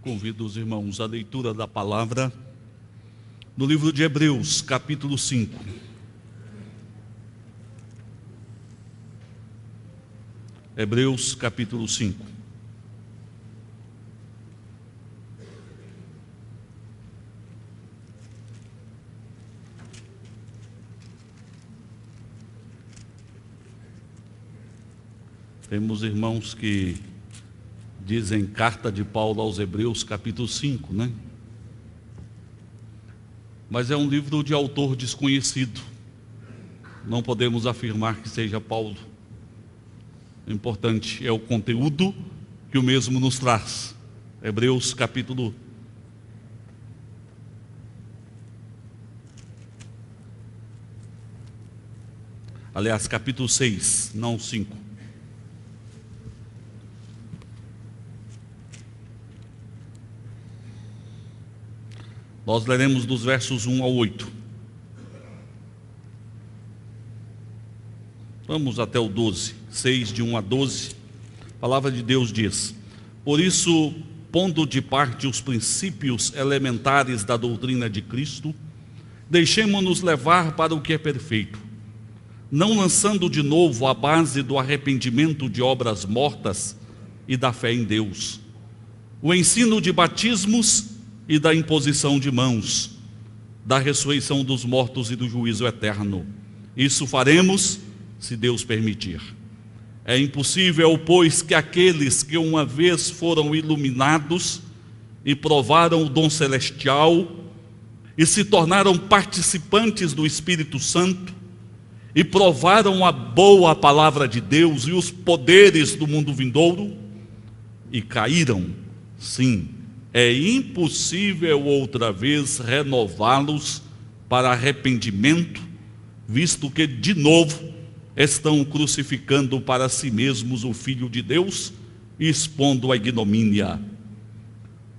Convido os irmãos à leitura da palavra no livro de Hebreus, capítulo 5. Hebreus, capítulo 5. Temos irmãos que dizem carta de Paulo aos Hebreus, capítulo 5, né? Mas é um livro de autor desconhecido. Não podemos afirmar que seja Paulo. O importante é o conteúdo que o mesmo nos traz. Hebreus, capítulo 5. Aliás, capítulo 6, não 5. Nós leremos dos versos 1 ao 8. Vamos até o 12, 6 de 1 a 12. A palavra de Deus diz: por isso, pondo de parte os princípios elementares da doutrina de Cristo, deixemo-nos levar para o que é perfeito, não lançando de novo a base do arrependimento de obras mortas e da fé em Deus, o ensino de batismos e da imposição de mãos, da ressurreição dos mortos e do juízo eterno. Isso faremos, se Deus permitir. É impossível, pois, que aqueles que uma vez foram iluminados e provaram o dom celestial e se tornaram participantes do Espírito Santo e provaram a boa palavra de Deus e os poderes do mundo vindouro e caíram, sim, é impossível outra vez renová-los para arrependimento, visto que de novo estão crucificando para si mesmos o Filho de Deus e expondo a ignomínia.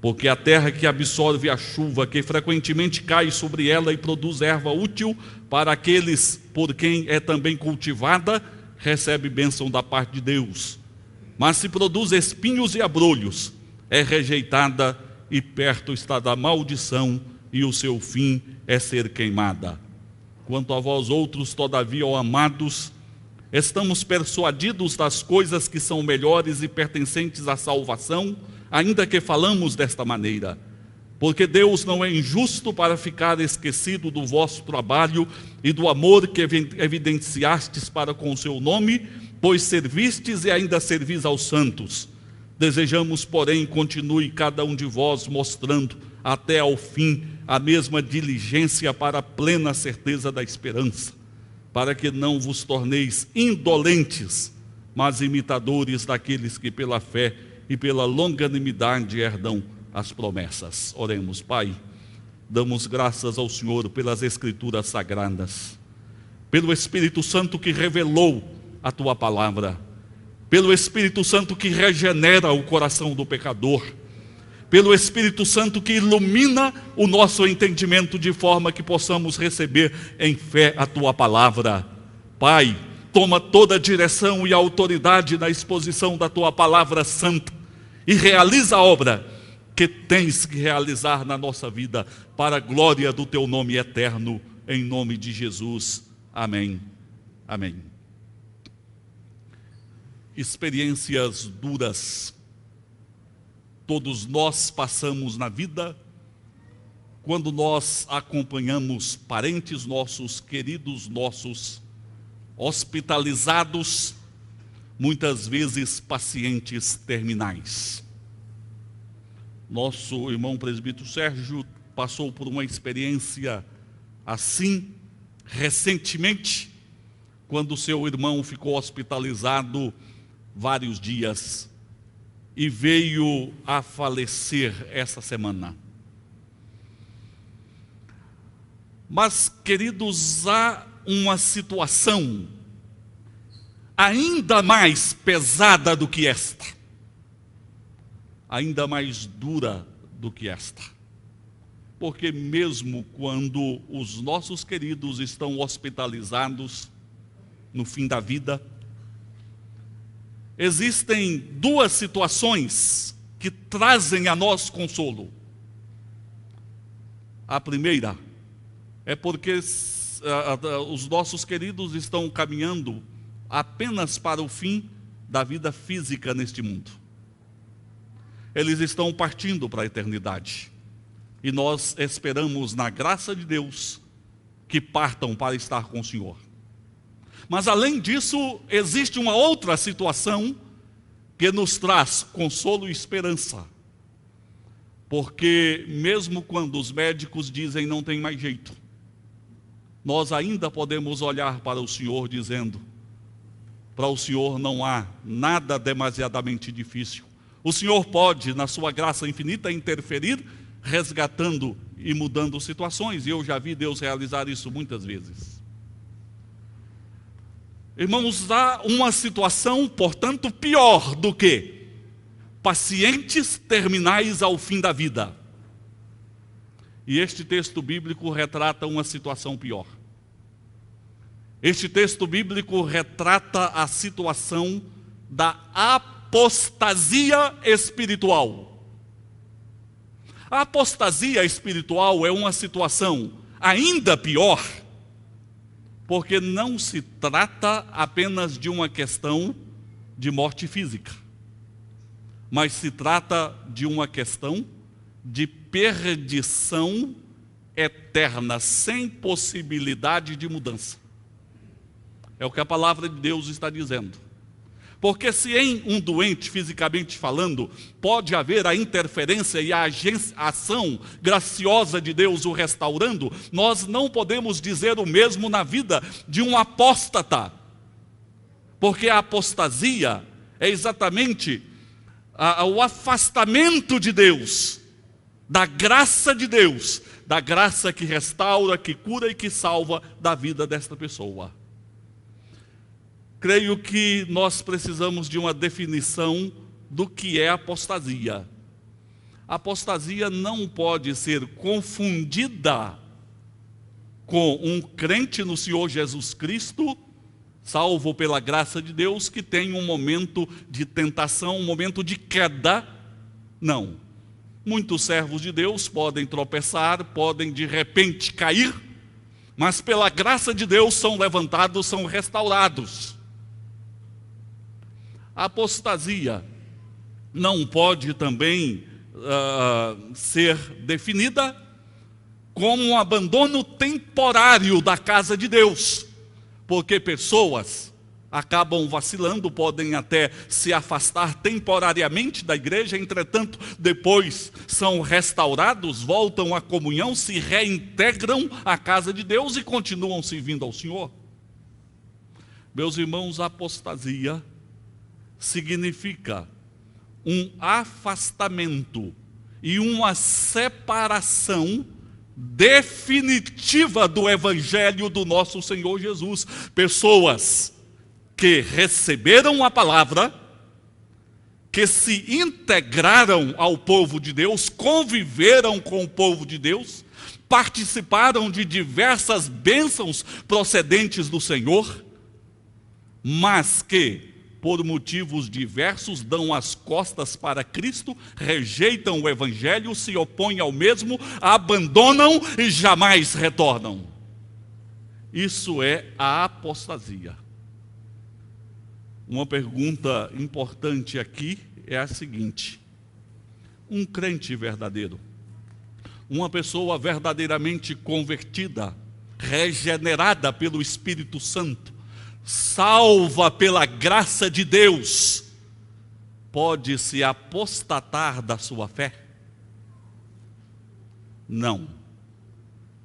Porque a terra que absorve a chuva, que frequentemente cai sobre ela e produz erva útil para aqueles por quem é também cultivada, recebe bênção da parte de Deus. Mas se produz espinhos e abrolhos, é rejeitada e perto está da maldição, e o seu fim é ser queimada. Quanto a vós outros, todavia, ó amados, estamos persuadidos das coisas que são melhores e pertencentes à salvação, ainda que falamos desta maneira. Porque Deus não é injusto para ficar esquecido do vosso trabalho e do amor que evidenciastes para com o seu nome, pois servistes e ainda servis aos santos. Desejamos, porém, continue cada um de vós mostrando até ao fim a mesma diligência para a plena certeza da esperança, para que não vos torneis indolentes, mas imitadores daqueles que pela fé e pela longanimidade herdam as promessas. Oremos. Pai, damos graças ao Senhor pelas Escrituras Sagradas, pelo Espírito Santo que revelou a Tua palavra, pelo Espírito Santo que regenera o coração do pecador, pelo Espírito Santo que ilumina o nosso entendimento de forma que possamos receber em fé a Tua palavra. Pai, toma toda a direção e a autoridade na exposição da Tua palavra santa e realiza a obra que tens que realizar na nossa vida para a glória do Teu nome eterno, em nome de Jesus. Amém. Amém. Experiências duras todos nós passamos na vida quando nós acompanhamos parentes nossos, queridos nossos, hospitalizados, muitas vezes pacientes terminais. Nosso irmão presbítero Sérgio passou por uma experiência assim recentemente, quando seu irmão ficou hospitalizado vários dias e veio a falecer essa semana. Mas, queridos, há uma situação ainda mais pesada do que esta, ainda mais dura do que esta, porque mesmo quando os nossos queridos estão hospitalizados no fim da vida, existem duas situações que trazem a nós consolo. A primeira é porque os nossos queridos estão caminhando apenas para o fim da vida física neste mundo. Eles estão partindo para a eternidade. E nós esperamos, na graça de Deus, que partam para estar com o Senhor. Mas além disso, existe uma outra situação que nos traz consolo e esperança. Porque mesmo quando os médicos dizem não tem mais jeito, nós ainda podemos olhar para o Senhor dizendo, para o Senhor não há nada demasiadamente difícil. O Senhor pode, na sua graça infinita, interferir, resgatando e mudando situações. E eu já vi Deus realizar isso muitas vezes. Irmãos, há uma situação, portanto, pior do que pacientes terminais ao fim da vida. E este texto bíblico retrata uma situação pior. Este texto bíblico retrata a situação da apostasia espiritual. A apostasia espiritual é uma situação ainda pior, porque não se trata apenas de uma questão de morte física, mas se trata de uma questão de perdição eterna, sem possibilidade de mudança. É o que a palavra de Deus está dizendo. Porque se em um doente, fisicamente falando, pode haver a interferência e a ação graciosa de Deus o restaurando, nós não podemos dizer o mesmo na vida de um apóstata. Porque a apostasia é exatamente o afastamento de Deus, da graça de Deus, da graça que restaura, que cura e que salva da vida desta pessoa. Creio que nós precisamos de uma definição do que é apostasia. A apostasia não pode ser confundida com um crente no Senhor Jesus Cristo, salvo pela graça de Deus, que tem um momento de tentação, um momento de queda. Não. Muitos servos de Deus podem tropeçar, podem de repente cair, mas pela graça de Deus são levantados, são restaurados. A apostasia não pode também ser definida como um abandono temporário da casa de Deus, porque pessoas acabam vacilando, podem até se afastar temporariamente da igreja, entretanto, depois são restaurados, voltam à comunhão, se reintegram à casa de Deus e continuam servindo ao Senhor. Meus irmãos, a apostasia significa um afastamento e uma separação definitiva do Evangelho do nosso Senhor Jesus. Pessoas que receberam a palavra, que se integraram ao povo de Deus, conviveram com o povo de Deus, participaram de diversas bênçãos procedentes do Senhor, mas que por motivos diversos, dão as costas para Cristo, rejeitam o Evangelho, se opõem ao mesmo, abandonam e jamais retornam. Isso é a apostasia. Uma pergunta importante aqui é a seguinte: um crente verdadeiro, uma pessoa verdadeiramente convertida, regenerada pelo Espírito Santo, salva pela graça de Deus, pode se apostatar da sua fé? Não.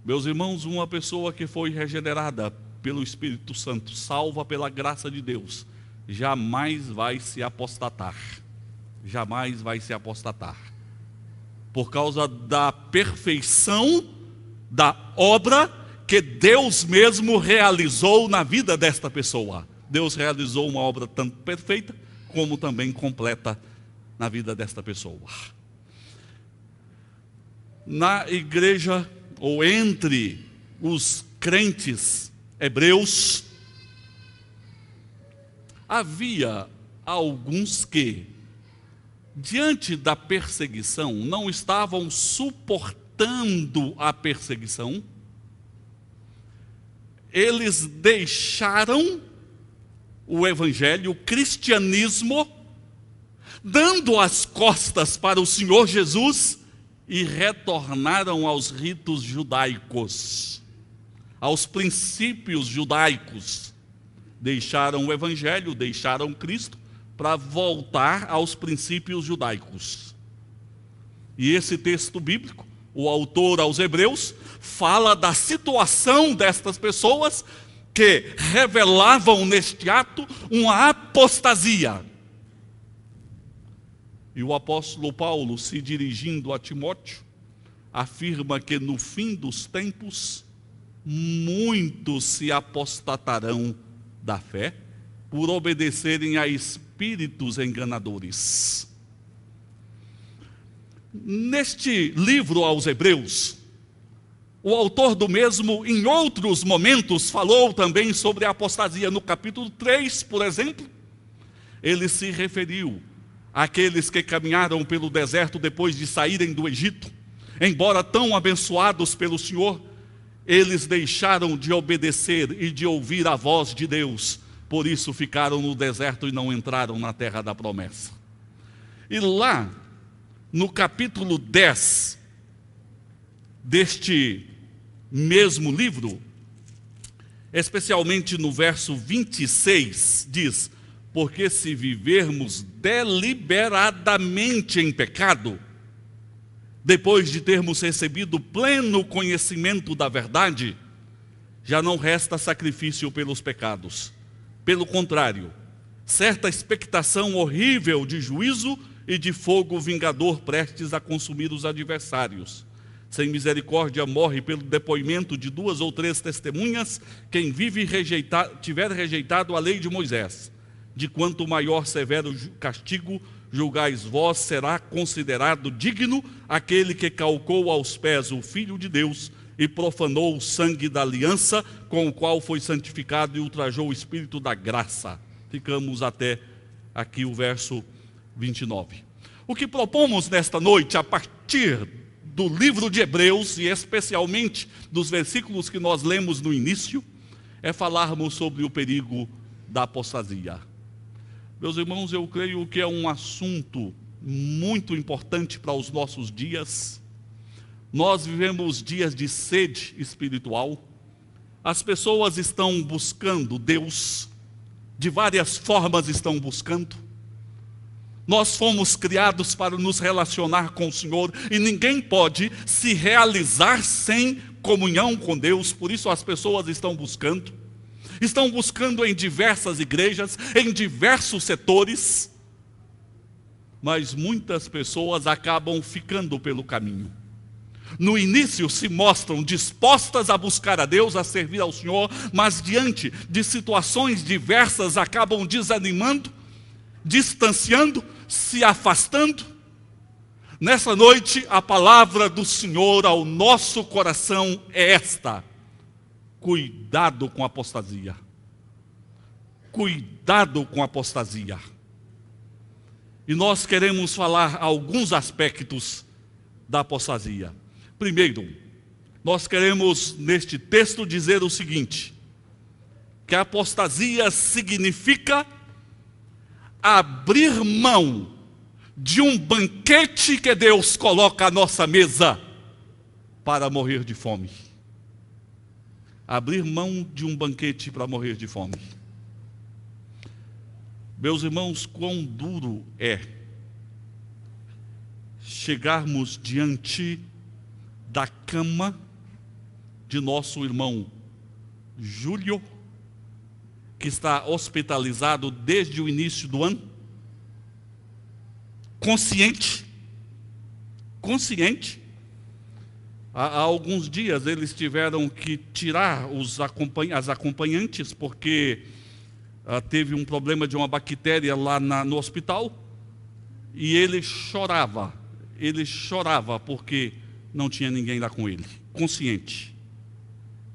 Meus irmãos, uma pessoa que foi regenerada pelo Espírito Santo, salva pela graça de Deus, jamais vai se apostatar. Jamais vai se apostatar. Por causa da perfeição da obra que Deus mesmo realizou na vida desta pessoa. Deus realizou uma obra tanto perfeita, como também completa na vida desta pessoa. Na igreja, ou entre os crentes hebreus, havia alguns que, diante da perseguição, não estavam suportando a perseguição, eles deixaram o evangelho, o cristianismo, dando as costas para o Senhor Jesus e retornaram aos ritos judaicos, aos princípios judaicos. Deixaram o evangelho, deixaram Cristo para voltar aos princípios judaicos. E esse texto bíblico, o autor aos Hebreus, fala da situação destas pessoas que revelavam neste ato uma apostasia. E o apóstolo Paulo, se dirigindo a Timóteo, afirma que no fim dos tempos, muitos se apostatarão da fé por obedecerem a espíritos enganadores. Neste livro aos Hebreus, o autor do mesmo, em outros momentos, falou também sobre a apostasia. No capítulo 3, por exemplo, ele se referiu àqueles que caminharam pelo deserto depois de saírem do Egito. Embora tão abençoados pelo Senhor, eles deixaram de obedecer e de ouvir a voz de Deus. Por isso ficaram no deserto e não entraram na terra da promessa. E lá, no capítulo 10 deste mesmo livro, especialmente no verso 26, diz: porque se vivermos deliberadamente em pecado, depois de termos recebido pleno conhecimento da verdade, já não resta sacrifício pelos pecados. Pelo contrário, certa expectação horrível de juízo e de fogo vingador prestes a consumir os adversários. Sem misericórdia morre pelo depoimento de 2 ou 3 testemunhas quem tiver rejeitado a lei de Moisés. De quanto maior severo castigo julgais vós, será considerado digno aquele que calcou aos pés o Filho de Deus e profanou o sangue da aliança com o qual foi santificado e ultrajou o Espírito da graça. Ficamos até aqui o verso 29. O que propomos nesta noite, a partir do livro de Hebreus, e especialmente dos versículos que nós lemos no início, é falarmos sobre o perigo da apostasia. Meus irmãos, eu creio que é um assunto muito importante para os nossos dias. Nós vivemos dias de sede espiritual. As pessoas estão buscando Deus, de várias formas estão buscando. Nós fomos criados para nos relacionar com o Senhor e ninguém pode se realizar sem comunhão com Deus. Por isso as pessoas estão buscando em diversas igrejas, em diversos setores, mas muitas pessoas acabam ficando pelo caminho. No início se mostram dispostas a buscar a Deus, a servir ao Senhor, mas diante de situações diversas acabam desanimando, distanciando, se afastando. Nessa noite a palavra do Senhor ao nosso coração é esta: cuidado com a apostasia. Cuidado com a apostasia. E nós queremos falar alguns aspectos da apostasia. Primeiro, nós queremos neste texto dizer o seguinte: que a apostasia significa abrir mão de um banquete que Deus coloca à nossa mesa para morrer de fome. Abrir mão de um banquete para morrer de fome. Meus irmãos, quão duro é chegarmos diante da cama de nosso irmão Júlio, que está hospitalizado desde o início do ano, consciente. Há alguns dias eles tiveram que tirar as acompanhantes, porque teve um problema de uma bactéria lá no hospital, e ele chorava porque não tinha ninguém lá com ele. Consciente.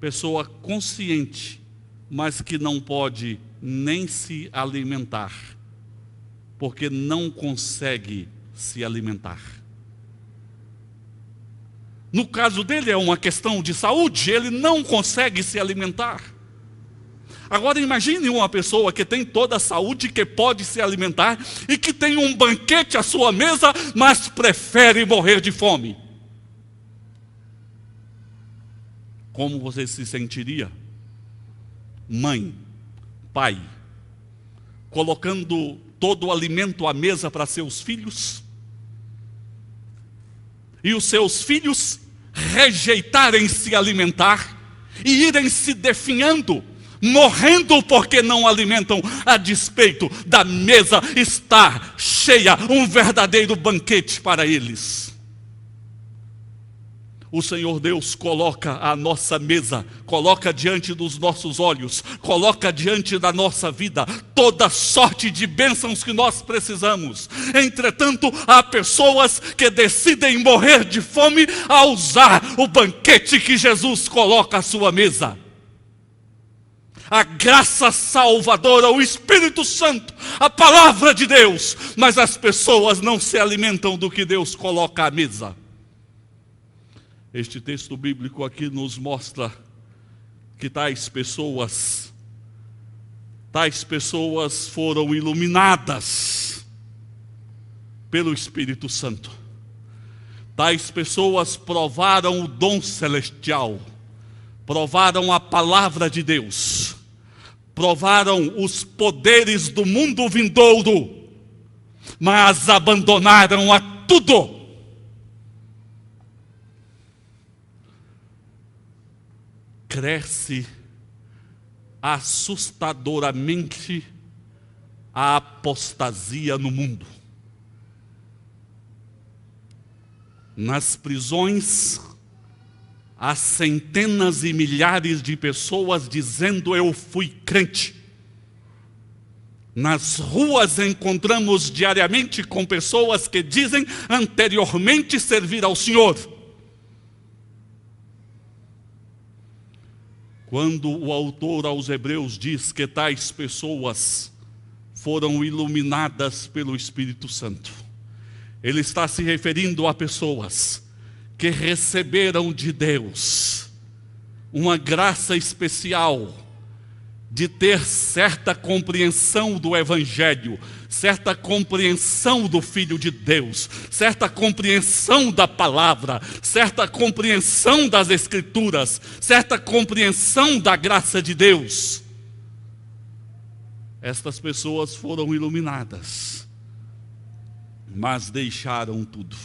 Pessoa consciente, mas que não pode nem se alimentar, porque não consegue se alimentar. No caso dele é uma questão de saúde, ele não consegue se alimentar. Agora imagine uma pessoa que tem toda a saúde, que pode se alimentar e que tem um banquete à sua mesa, mas prefere morrer de fome. Como você se sentiria? Mãe, pai, colocando todo o alimento à mesa para seus filhos, e os seus filhos rejeitarem se alimentar e irem se definhando, morrendo porque não alimentam, a despeito da mesa estar cheia, um verdadeiro banquete para eles. O Senhor Deus coloca a nossa mesa, coloca diante dos nossos olhos, coloca diante da nossa vida toda sorte de bênçãos que nós precisamos. Entretanto, há pessoas que decidem morrer de fome ao usar o banquete que Jesus coloca à sua mesa. A graça salvadora, o Espírito Santo, a palavra de Deus, mas as pessoas não se alimentam do que Deus coloca à mesa. Este texto bíblico aqui nos mostra que tais pessoas foram iluminadas pelo Espírito Santo. Tais pessoas provaram o dom celestial, provaram a palavra de Deus, provaram os poderes do mundo vindouro, mas abandonaram a tudo. Cresce assustadoramente a apostasia no mundo. Nas prisões, há centenas e milhares de pessoas dizendo: eu fui crente. Nas ruas encontramos diariamente com pessoas que dizem anteriormente servir ao Senhor. Quando o autor aos Hebreus diz que tais pessoas foram iluminadas pelo Espírito Santo, ele está se referindo a pessoas que receberam de Deus uma graça especial de ter certa compreensão do Evangelho, certa compreensão do Filho de Deus, certa compreensão da palavra, certa compreensão das Escrituras, certa compreensão da graça de Deus. Estas pessoas foram iluminadas, mas deixaram tudo.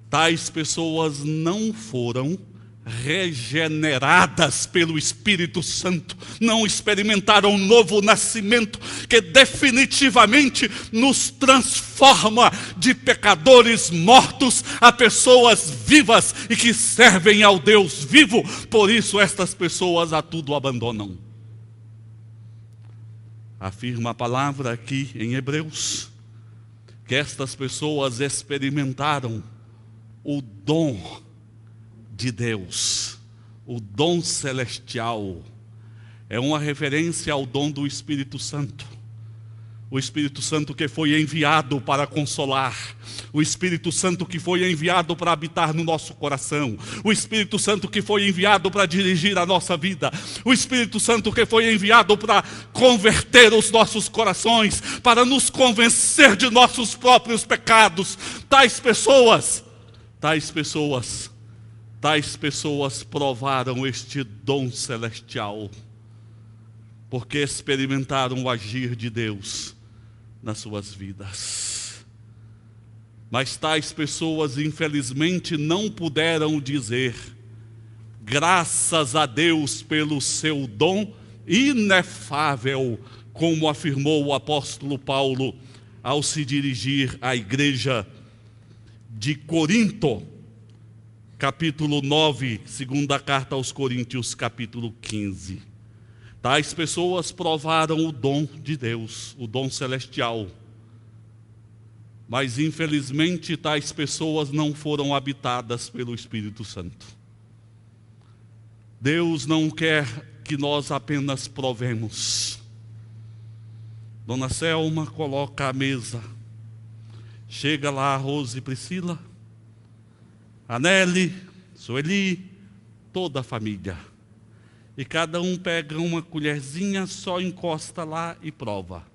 Tais pessoas não foram regeneradas pelo Espírito Santo, não experimentaram um novo nascimento que definitivamente nos transforma de pecadores mortos a pessoas vivas e que servem ao Deus vivo. Por isso estas pessoas a tudo abandonam. Afirma a palavra aqui em Hebreus que estas pessoas experimentaram o dom de Deus, o dom celestial. É uma referência ao dom do Espírito Santo. O Espírito Santo que foi enviado para consolar, o Espírito Santo que foi enviado para habitar no nosso coração, o Espírito Santo que foi enviado para dirigir a nossa vida, o Espírito Santo que foi enviado para converter os nossos corações, para nos convencer de nossos próprios pecados. Tais pessoas provaram este dom celestial, porque experimentaram o agir de Deus nas suas vidas. Mas tais pessoas, infelizmente, não puderam dizer: graças a Deus pelo seu dom inefável, como afirmou o apóstolo Paulo ao se dirigir à igreja de Corinto, capítulo 9, segunda carta aos Coríntios, capítulo 15. Tais pessoas provaram o dom de Deus, o dom celestial. Mas infelizmente tais pessoas não foram habitadas pelo Espírito Santo. Deus não quer que nós apenas provemos. Dona Selma coloca a mesa. Chega lá a Rose e Priscila, a Nelly, Sueli, toda a família. E cada um pega uma colherzinha, só encosta lá e prova.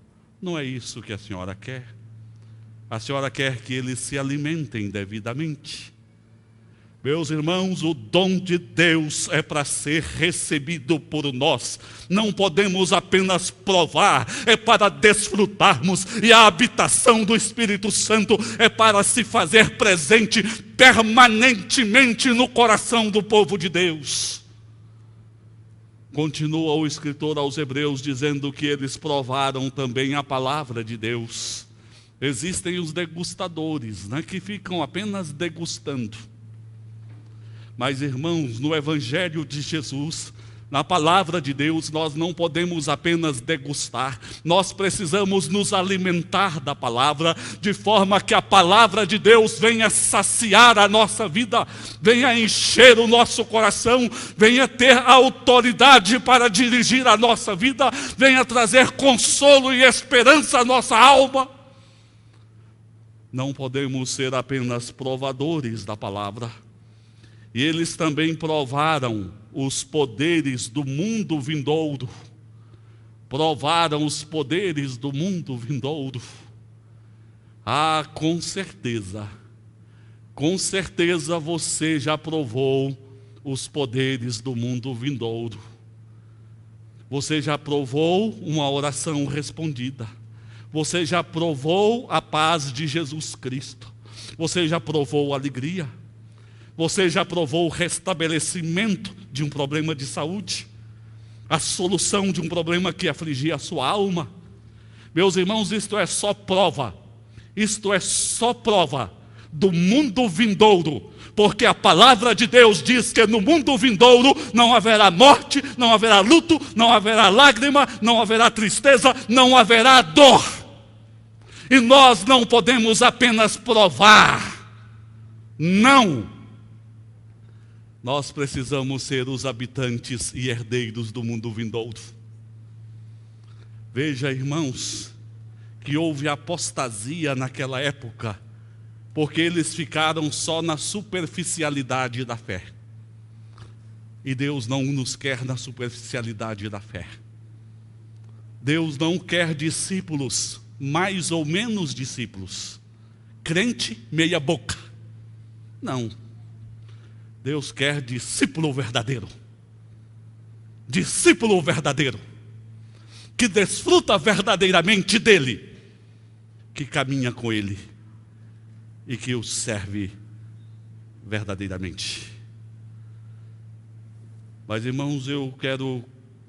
Não é isso que a senhora quer. A senhora quer que eles se alimentem devidamente. Meus irmãos, o dom de Deus é para ser recebido por nós. Não podemos apenas provar, é para desfrutarmos. E a habitação do Espírito Santo é para se fazer presente permanentemente no coração do povo de Deus. Continua o escritor aos Hebreus dizendo que eles provaram também a palavra de Deus. Existem os degustadores, que ficam apenas degustando. Mas, irmãos, no Evangelho de Jesus, na palavra de Deus, nós não podemos apenas degustar, nós precisamos nos alimentar da palavra, de forma que a palavra de Deus venha saciar a nossa vida, venha encher o nosso coração, venha ter autoridade para dirigir a nossa vida, venha trazer consolo e esperança à nossa alma. Não podemos ser apenas provadores da palavra. E eles também provaram os poderes do mundo vindouro. Provaram os poderes do mundo vindouro. Ah, com certeza você já provou os poderes do mundo vindouro. Você já provou uma oração respondida. Você já provou a paz de Jesus Cristo. Você já provou a alegria. Você já provou o restabelecimento de um problema de saúde, a solução de um problema que afligia a sua alma. Meus irmãos, isto é só prova do mundo vindouro, porque a palavra de Deus diz que no mundo vindouro não haverá morte, não haverá luto, não haverá lágrima, não haverá tristeza, não haverá dor. E nós não podemos apenas provar, não. Nós precisamos ser os habitantes e herdeiros do mundo vindouro. Veja, irmãos, que houve apostasia naquela época, porque eles ficaram só na superficialidade da fé. E Deus não nos quer na superficialidade da fé. Deus não quer discípulos, mais ou menos discípulos. Crente meia boca. Não. Deus quer discípulo verdadeiro. Discípulo verdadeiro. Que desfruta verdadeiramente dele. Que caminha com ele. E que o serve verdadeiramente. Mas, irmãos, eu quero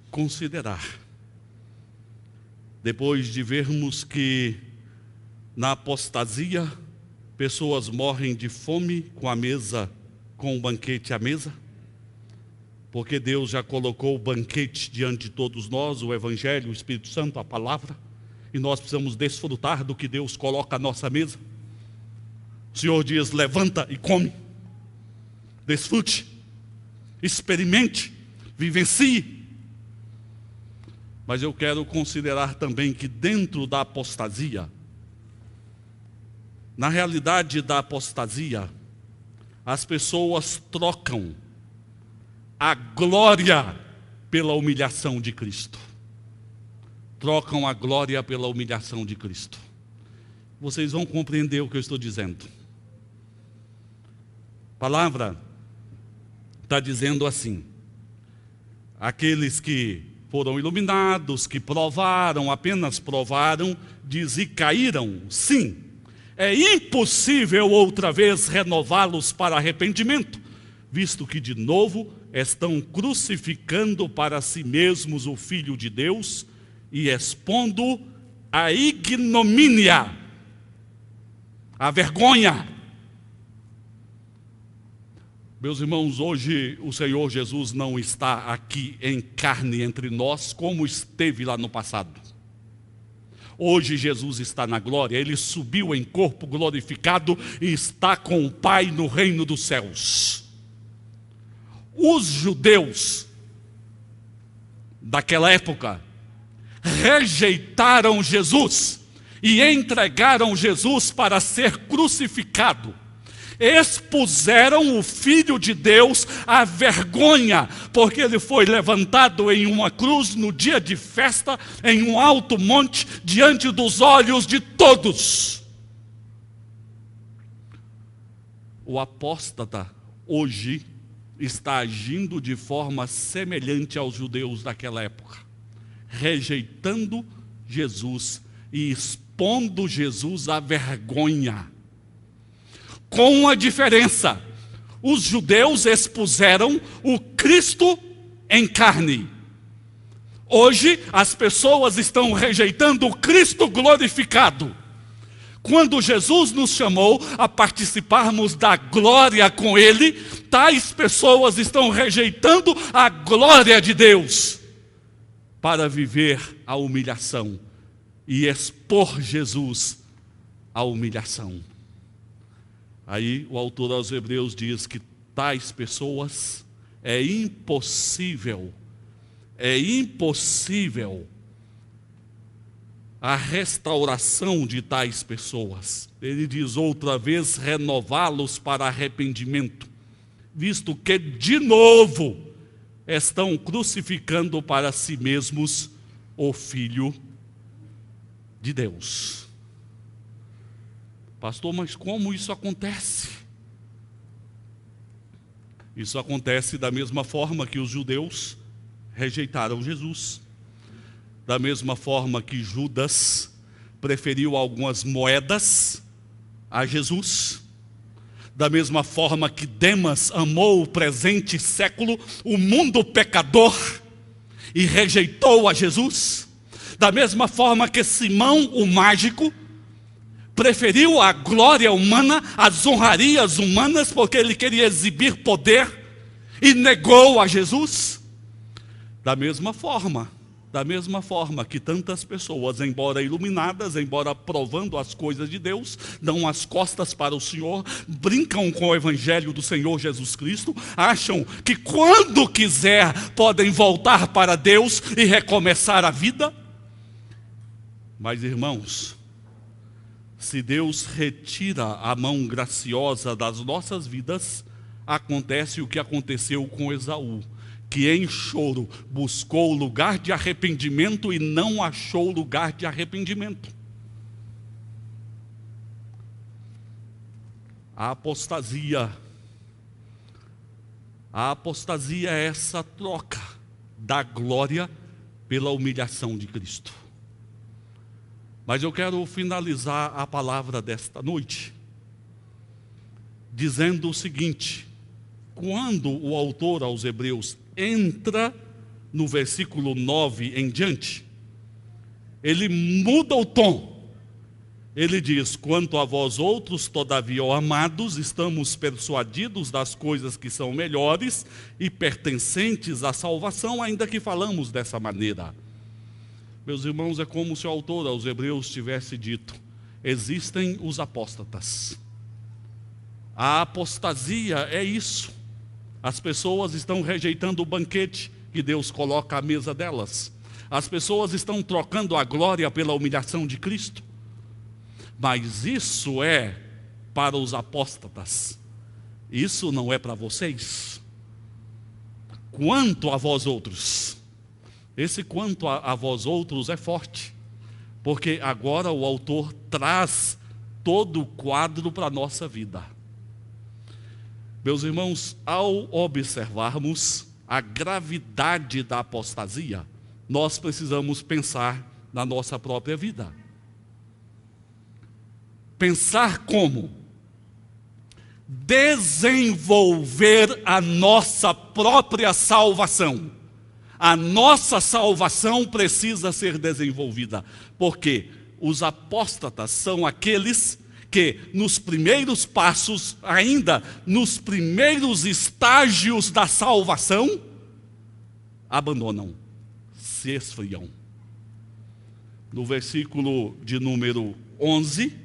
considerar, depois de vermos que na apostasia pessoas morrem de fome com o banquete à mesa, porque Deus já colocou o banquete diante de todos nós, o Evangelho, o Espírito Santo, a palavra, e nós precisamos desfrutar do que Deus coloca à nossa mesa. O Senhor diz: levanta e come, desfrute, experimente, vivencie. Mas eu quero considerar também que dentro da apostasia, na realidade da apostasia, as pessoas trocam a glória pela humilhação de Cristo. Trocam a glória pela humilhação de Cristo. Vocês vão compreender o que eu estou dizendo. A palavra está dizendo assim: aqueles que foram iluminados, que provaram, apenas provaram, diz, e caíram, sim. É impossível outra vez renová-los para arrependimento, visto que de novo estão crucificando para si mesmos o Filho de Deus e expondo a ignomínia, a vergonha. Meus irmãos, hoje o Senhor Jesus não está aqui em carne entre nós, como esteve lá no passado. Hoje Jesus está na glória, Ele subiu em corpo glorificado e está com o Pai no reino dos céus. Os judeus daquela época rejeitaram Jesus e entregaram Jesus para ser crucificado. Expuseram o Filho de Deus à vergonha, porque ele foi levantado em uma cruz no dia de festa, em um alto monte, diante dos olhos de todos. O apóstata hoje está agindo de forma semelhante aos judeus daquela época, rejeitando Jesus e expondo Jesus à vergonha. Com uma diferença: os judeus expuseram o Cristo em carne. Hoje as pessoas estão rejeitando o Cristo glorificado. Quando Jesus nos chamou a participarmos da glória com Ele, tais pessoas estão rejeitando a glória de Deus para viver a humilhação e expor Jesus à humilhação. Aí o autor aos Hebreus diz que tais pessoas é impossível a restauração de tais pessoas. Ele diz outra vez, renová-los para arrependimento, visto que de novo estão crucificando para si mesmos o Filho de Deus. Pastor, mas como isso acontece? Isso acontece da mesma forma que os judeus rejeitaram Jesus, da mesma forma que Judas preferiu algumas moedas a Jesus, da mesma forma que Demas amou o presente século, o mundo pecador, e rejeitou a Jesus, da mesma forma que Simão, o mágico, preferiu a glória humana, as honrarias humanas, porque ele queria exibir poder, e negou a Jesus. Da mesma forma que tantas pessoas, embora iluminadas, embora provando as coisas de Deus, dão as costas para o Senhor, brincam com o Evangelho do Senhor Jesus Cristo, acham que quando quiser podem voltar para Deus e recomeçar a vida. Mas, irmãos, se Deus retira a mão graciosa das nossas vidas, acontece o que aconteceu com Esaú, que em choro buscou lugar de arrependimento e não achou lugar de arrependimento. A apostasia é essa troca da glória pela humilhação de Cristo. Mas eu quero finalizar a palavra desta noite dizendo o seguinte: quando o autor aos Hebreus entra no versículo 9 em diante, ele muda o tom. Ele diz: quanto a vós outros, todavia, ó amados, estamos persuadidos das coisas que são melhores e pertencentes à salvação, ainda que falamos dessa maneira. Meus irmãos, é como se o autor aos Hebreus tivesse dito: existem os apóstatas. A apostasia é isso. As pessoas estão rejeitando o banquete que Deus coloca à mesa delas. As pessoas estão trocando a glória pela humilhação de Cristo. Mas isso é para os apóstatas. Isso não é para vocês. Quanto a vós outros. Esse quanto a vós outros é forte. Porque agora o autor traz todo o quadro para a nossa vida. Meus irmãos, ao observarmos a gravidade da apostasia, nós precisamos pensar na nossa própria vida. Pensar como? Desenvolver a nossa própria salvação. A nossa salvação precisa ser desenvolvida, porque os apóstatas são aqueles que nos primeiros passos, ainda nos primeiros estágios da salvação, abandonam, se esfriam. No versículo de número 11,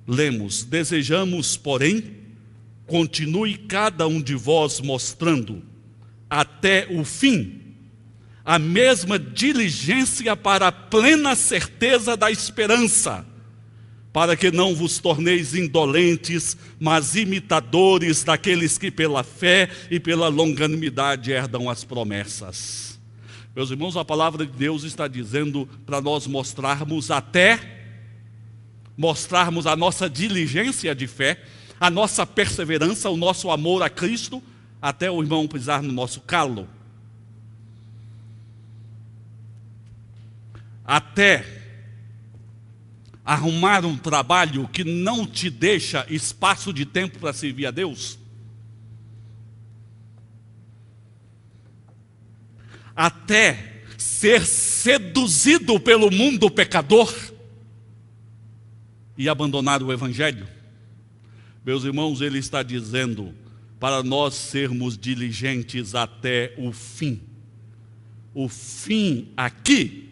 lemos: desejamos, porém, continue cada um de vós mostrando até o fim a mesma diligência para a plena certeza da esperança, para que não vos torneis indolentes, mas imitadores daqueles que pela fé e pela longanimidade herdam as promessas. Meus irmãos, a palavra de Deus está dizendo para nós mostrarmos a nossa diligência de fé, a nossa perseverança, o nosso amor a Cristo, até o irmão pisar no nosso calo. Até arrumar um trabalho que não te deixa espaço de tempo para servir a Deus. Até ser seduzido pelo mundo pecador e abandonar o Evangelho. Meus irmãos, ele está dizendo para nós sermos diligentes até o fim. O fim aqui,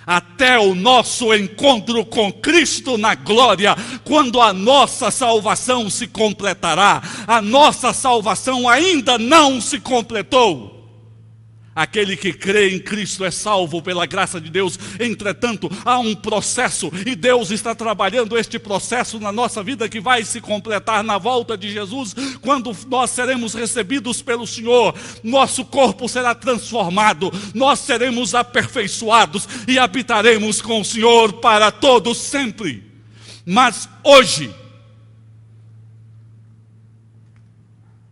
até o nosso encontro com Cristo na glória, quando a nossa salvação se completará. A nossa salvação ainda não se completou. Aquele que crê em Cristo é salvo pela graça de Deus. Entretanto, há um processo, e Deus está trabalhando este processo na nossa vida, que vai se completar na volta de Jesus, quando nós seremos recebidos pelo Senhor. Nosso corpo será transformado, nós seremos aperfeiçoados e habitaremos com o Senhor para todos sempre. Mas hoje,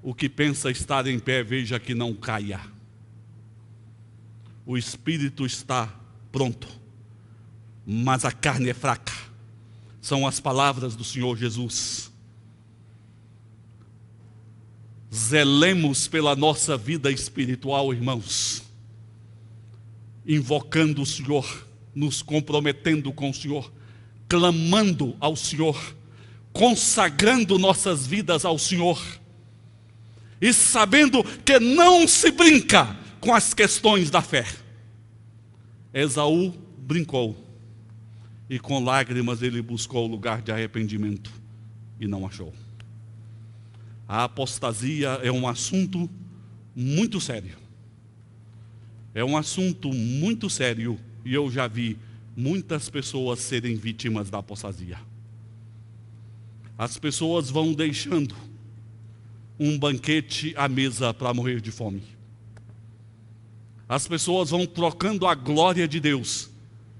o que pensa estar em pé, veja que não caia. O espírito está pronto, mas a carne é fraca. São as palavras do Senhor Jesus. Zelemos pela nossa vida espiritual, irmãos, invocando o Senhor, nos comprometendo com o Senhor, clamando ao Senhor, consagrando nossas vidas ao Senhor, e sabendo que não se brinca com as questões da fé. Esaú brincou, e com lágrimas ele buscou o lugar de arrependimento e não achou. A apostasia é um assunto muito sério. É um assunto muito sério, e eu já vi muitas pessoas serem vítimas da apostasia. As pessoas vão deixando um banquete à mesa para morrer de fome. As pessoas vão trocando a glória de Deus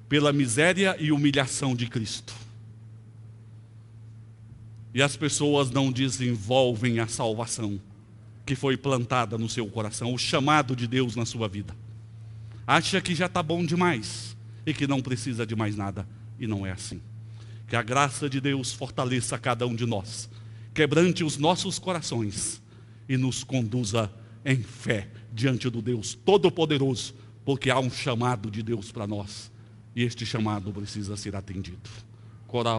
pela miséria e humilhação de Cristo. E as pessoas não desenvolvem a salvação que foi plantada no seu coração, o chamado de Deus na sua vida. Acha que já está bom demais e que não precisa de mais nada, e não é assim. Que a graça de Deus fortaleça cada um de nós, quebrante os nossos corações e nos conduza em fé diante do Deus Todo-Poderoso, porque há um chamado de Deus para nós, e este chamado precisa ser atendido. Coral.